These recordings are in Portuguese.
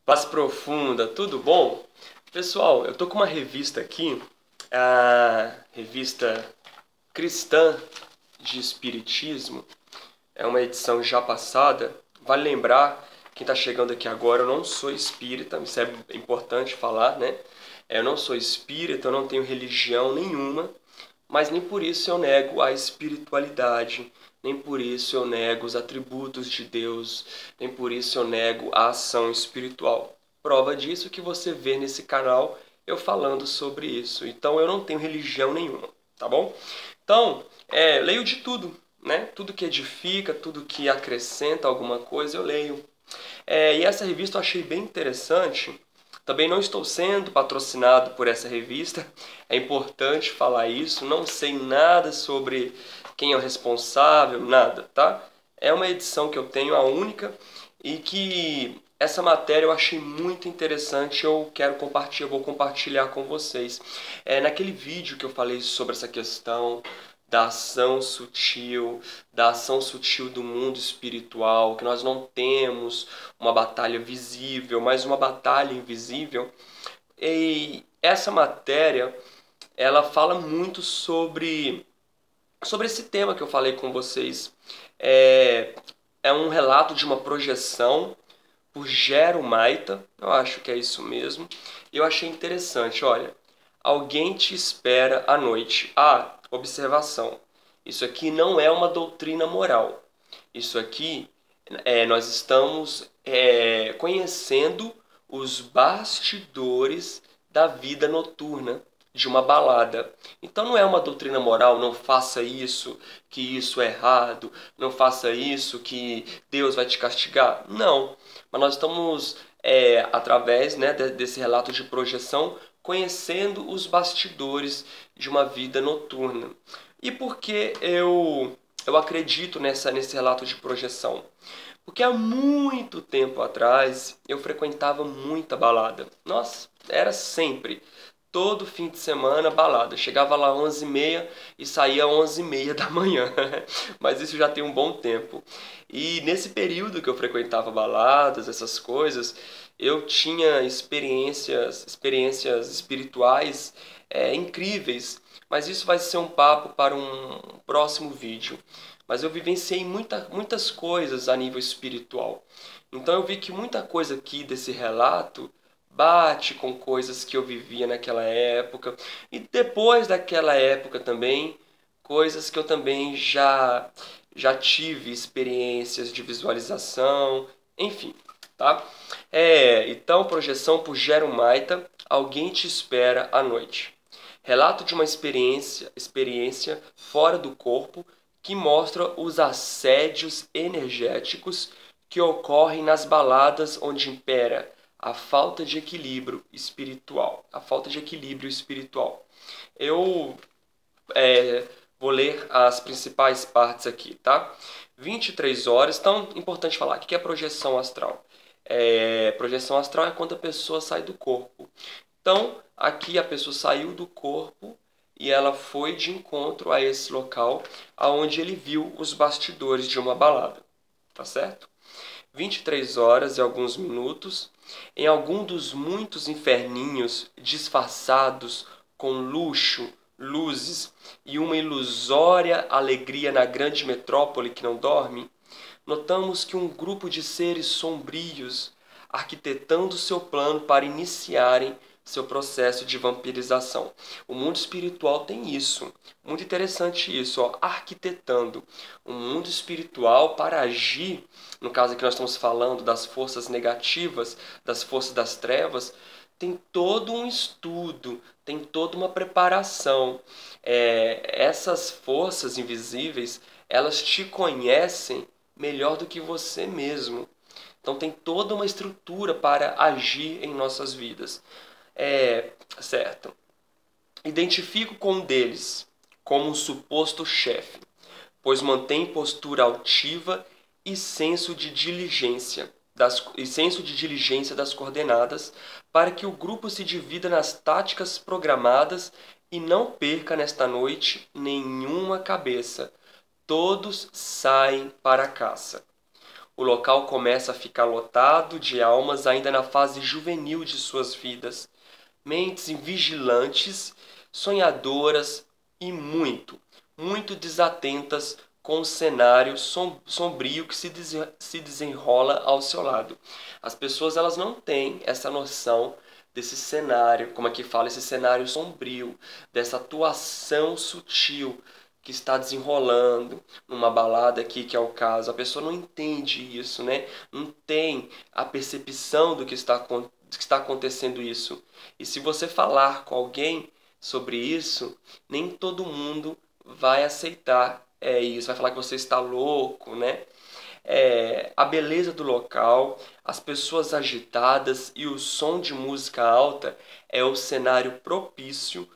Paz profunda, tudo bom? Pessoal, eu tô com uma revista aqui, a revista Cristã de Espiritismo. É uma edição já passada. Vale lembrar, quem está chegando aqui agora, eu não sou espírita, isso é importante falar, né? Eu não sou espírita, eu não tenho religião nenhuma, mas nem por isso eu nego a espiritualidade, nem por isso eu nego os atributos de Deus, nem por isso eu nego a ação espiritual. Prova disso que você vê nesse canal eu falando sobre isso. Então eu não tenho religião nenhuma, tá bom? Então, leio de tudo, né? Tudo que edifica, tudo que acrescenta alguma coisa, eu leio. E essa revista eu achei bem interessante. Também não estou sendo patrocinado por essa revista, é importante falar isso. Não sei nada sobre quem é o responsável, nada, tá? É uma edição que eu tenho, a única, e que essa matéria eu achei muito interessante. Eu quero compartilhar, eu vou compartilhar com vocês. Naquele vídeo que eu falei sobre essa questão da ação sutil do mundo espiritual, que nós não temos uma batalha visível, mas uma batalha invisível. E essa matéria, ela fala muito sobre esse tema que eu falei com vocês. É um relato de uma projeção por Gero Maita, eu acho que é isso mesmo. Eu achei interessante, olha, alguém te espera à noite. Observação. Isso aqui não é uma doutrina moral. Isso aqui nós estamos conhecendo os bastidores da vida noturna de uma balada. Então não é uma doutrina moral, não faça isso, que isso é errado, não faça isso, que Deus vai te castigar. Não, mas nós estamos, através, né, desse relato de projeção, conhecendo os bastidores de uma vida noturna. E por que eu acredito nesse relato de projeção? Porque há muito tempo atrás eu frequentava muita balada. Nossa, era sempre. Todo fim de semana, balada. Chegava lá 11h30 e saía 11h30 da manhã. Mas isso já tem um bom tempo. E nesse período que eu frequentava baladas, essas coisas, eu tinha experiências espirituais incríveis. Mas isso vai ser um papo para um próximo vídeo. Mas eu vivenciei muitas coisas a nível espiritual. Então eu vi que muita coisa aqui desse relato bate com coisas que eu vivia naquela época. E depois daquela época também, coisas que eu também já tive experiências de visualização, enfim, tá? Então, projeção por Gero Maita, alguém te espera à noite. Relato de uma experiência fora do corpo que mostra os assédios energéticos que ocorrem nas baladas onde impera a falta de equilíbrio espiritual. A falta de equilíbrio espiritual. Eu vou ler as principais partes aqui, tá? 23 horas. Então, importante falar, o que é projeção astral? Projeção astral é quando a pessoa sai do corpo. Então, aqui a pessoa saiu do corpo e ela foi de encontro a esse local aonde ele viu os bastidores de uma balada, tá certo? 23 horas e alguns minutos, em algum dos muitos inferninhos disfarçados com luxo, luzes e uma ilusória alegria na grande metrópole que não dorme, notamos que um grupo de seres sombrios arquitetando seu plano para iniciarem seu processo de vampirização. O mundo espiritual tem isso. Muito interessante isso, ó, arquitetando o mundo espiritual para agir, no caso aqui nós estamos falando das forças negativas, das forças das trevas, tem todo um estudo, tem toda uma preparação. Essas forças invisíveis, elas te conhecem melhor do que você mesmo. Então tem toda uma estrutura para agir em nossas vidas. Certo. Identifico com um deles como um suposto chefe, pois mantém postura altiva e senso de diligência das coordenadas para que o grupo se divida nas táticas programadas e não perca nesta noite nenhuma cabeça. Todos saem para a caça. O local começa a ficar lotado de almas ainda na fase juvenil de suas vidas, mentes vigilantes, sonhadoras e muito desatentas com o cenário sombrio que se desenrola ao seu lado. As pessoas elas não têm essa noção desse cenário, como aqui fala, esse cenário sombrio, dessa atuação sutil que está desenrolando numa balada aqui, que é o caso. A pessoa não entende isso, né? Não tem a percepção do que está acontecendo isso. E se você falar com alguém sobre isso, nem todo mundo vai aceitar isso, vai falar que você está louco, né? A beleza do local, as pessoas agitadas e o som de música alta é o cenário propício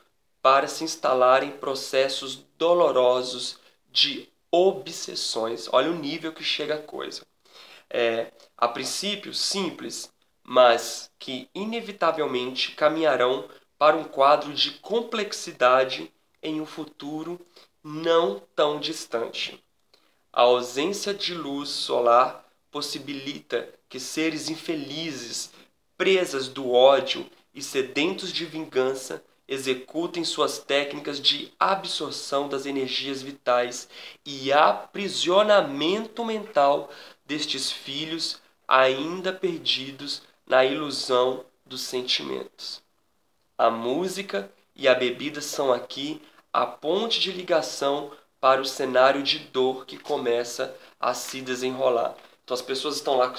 para se instalar em processos dolorosos de obsessões. Olha o nível que chega a coisa. A princípio simples, mas que inevitavelmente caminharão para um quadro de complexidade em um futuro não tão distante. A ausência de luz solar possibilita que seres infelizes, presas do ódio e sedentos de vingança, executem suas técnicas de absorção das energias vitais e aprisionamento mental destes filhos ainda perdidos na ilusão dos sentimentos. A música e a bebida são aqui a ponte de ligação para o cenário de dor que começa a se desenrolar. Então as pessoas estão lá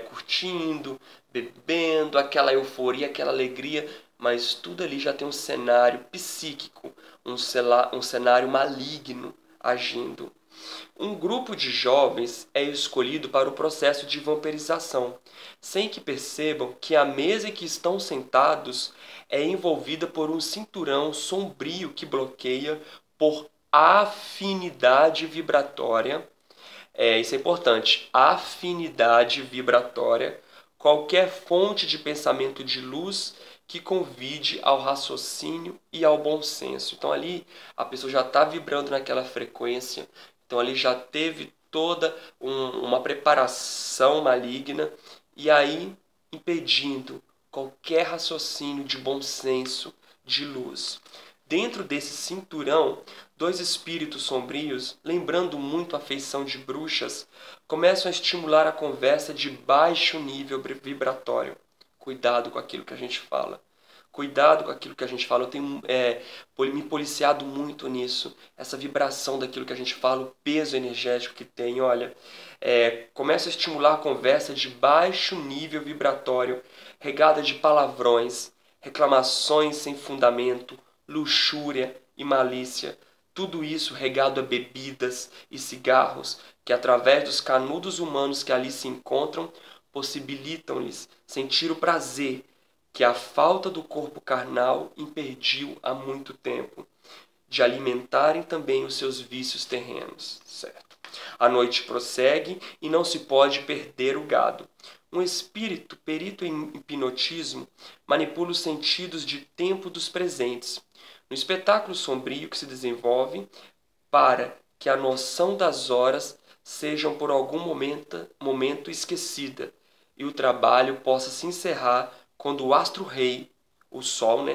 curtindo, bebendo, aquela euforia, aquela alegria, mas tudo ali já tem um cenário psíquico, um cenário maligno agindo. Um grupo de jovens é escolhido para o processo de vampirização, sem que percebam que a mesa em que estão sentados é envolvida por um cinturão sombrio que bloqueia por afinidade vibratória. Isso é importante, afinidade vibratória, qualquer fonte de pensamento de luz que convide ao raciocínio e ao bom senso. Então ali a pessoa já está vibrando naquela frequência, então ali já teve toda uma preparação maligna e aí impedindo qualquer raciocínio de bom senso, de luz. Dentro desse cinturão, dois espíritos sombrios, lembrando muito a feição de bruxas, começam a estimular a conversa de baixo nível vibratório. Cuidado com aquilo que a gente fala. Cuidado com aquilo que a gente fala. Eu tenho me policiado muito nisso. Essa vibração daquilo que a gente fala, o peso energético que tem. Olha, começa a estimular a conversa de baixo nível vibratório, regada de palavrões, reclamações sem fundamento, luxúria e malícia. Tudo isso regado a bebidas e cigarros que, através dos canudos humanos que ali se encontram, possibilitam-lhes sentir o prazer que a falta do corpo carnal impediu há muito tempo, de alimentarem também os seus vícios terrenos. Certo? A noite prossegue e não se pode perder o gado. Um espírito perito em hipnotismo manipula os sentidos de tempo dos presentes, no espetáculo sombrio que se desenvolve, para que a noção das horas sejam por algum momento esquecida e o trabalho possa se encerrar quando o astro-rei, o sol,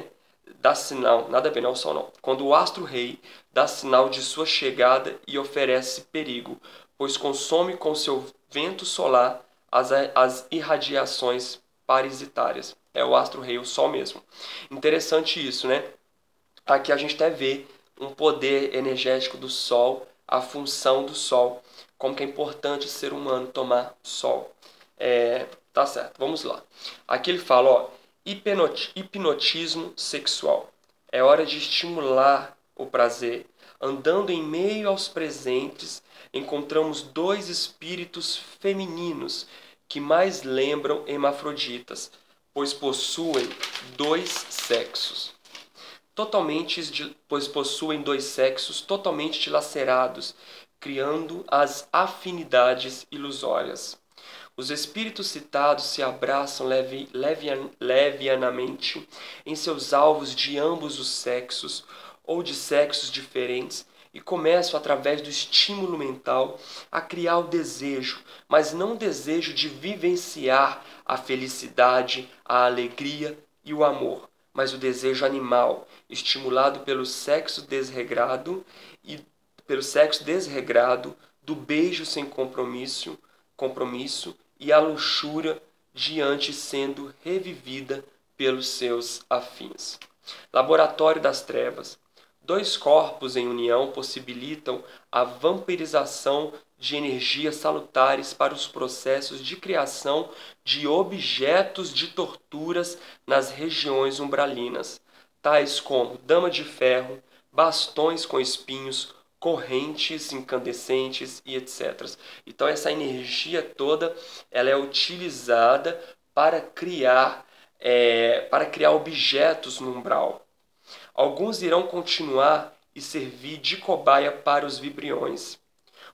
dá sinal, nada a ver, não é o sol não, quando o astro-rei dá sinal de sua chegada e oferece perigo, pois consome com seu vento solar as irradiações parasitárias. É o astro-rei, o sol mesmo. Interessante isso, né? Aqui a gente até vê um poder energético do sol, a função do sol, como que é importante o ser humano tomar sol. Tá certo, vamos lá. Aqui ele fala, ó, hipnotismo sexual. É hora de estimular o prazer. Andando em meio aos presentes, encontramos dois espíritos femininos que mais lembram hermafroditas, pois possuem dois sexos. Totalmente dilacerados, criando as afinidades ilusórias. Os espíritos citados se abraçam levianamente em seus alvos de ambos os sexos ou de sexos diferentes e começam, através do estímulo mental, a criar o desejo, mas não o desejo de vivenciar a felicidade, a alegria e o amor, mas o desejo animal, estimulado pelo sexo desregrado do beijo sem compromisso e a luxúria diante sendo revivida pelos seus afins. Laboratório das trevas. Dois corpos em união possibilitam a vampirização de energias salutares para os processos de criação de objetos de torturas nas regiões umbralinas, tais como dama de ferro, bastões com espinhos, correntes incandescentes e etc. Então essa energia toda ela é utilizada para criar objetos no umbral. Alguns irão continuar e servir de cobaia para os vibriões.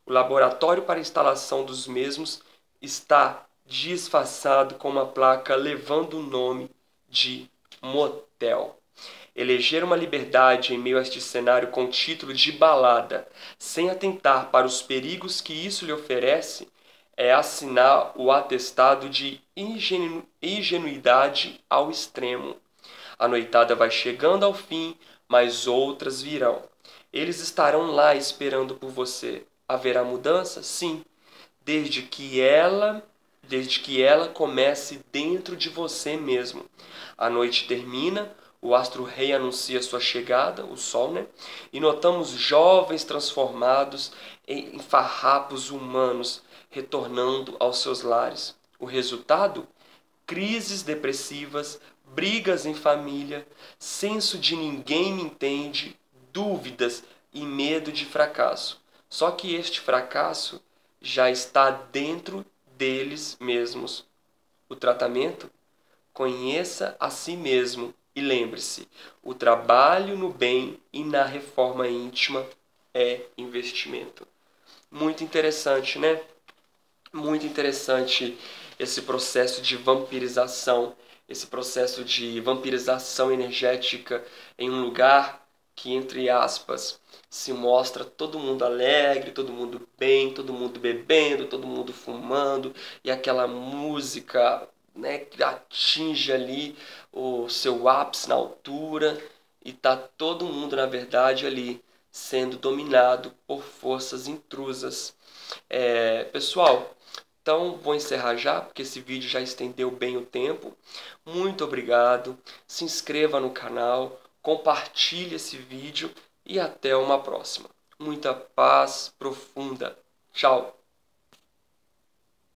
O laboratório para a instalação dos mesmos está disfarçado com uma placa levando o nome de motel. Eleger uma liberdade em meio a este cenário com título de balada, sem atentar para os perigos que isso lhe oferece, é assinar o atestado de ingenuidade ao extremo. A noitada vai chegando ao fim, mas outras virão. Eles estarão lá esperando por você. Haverá mudança? Sim, desde que ela comece dentro de você mesmo. A noite termina, o astro-rei anuncia sua chegada, o sol, né? E notamos jovens transformados em farrapos humanos retornando aos seus lares. O resultado? Crises depressivas, brigas em família, senso de ninguém me entende, dúvidas e medo de fracasso. Só que este fracasso já está dentro deles mesmos. O tratamento? Conheça a si mesmo e lembre-se, o trabalho no bem e na reforma íntima é investimento. Muito interessante, né? Muito interessante esse processo de vampirização, esse processo de vampirização energética em um lugar que, entre aspas, se mostra todo mundo alegre, todo mundo bem, todo mundo bebendo, todo mundo fumando, e aquela música, né, que atinge ali o seu ápice na altura, e tá todo mundo, na verdade, ali sendo dominado por forças intrusas. Pessoal, então vou encerrar já, porque esse vídeo já estendeu bem o tempo. Muito obrigado, se inscreva no canal, compartilhe esse vídeo e até uma próxima. Muita paz profunda. Tchau!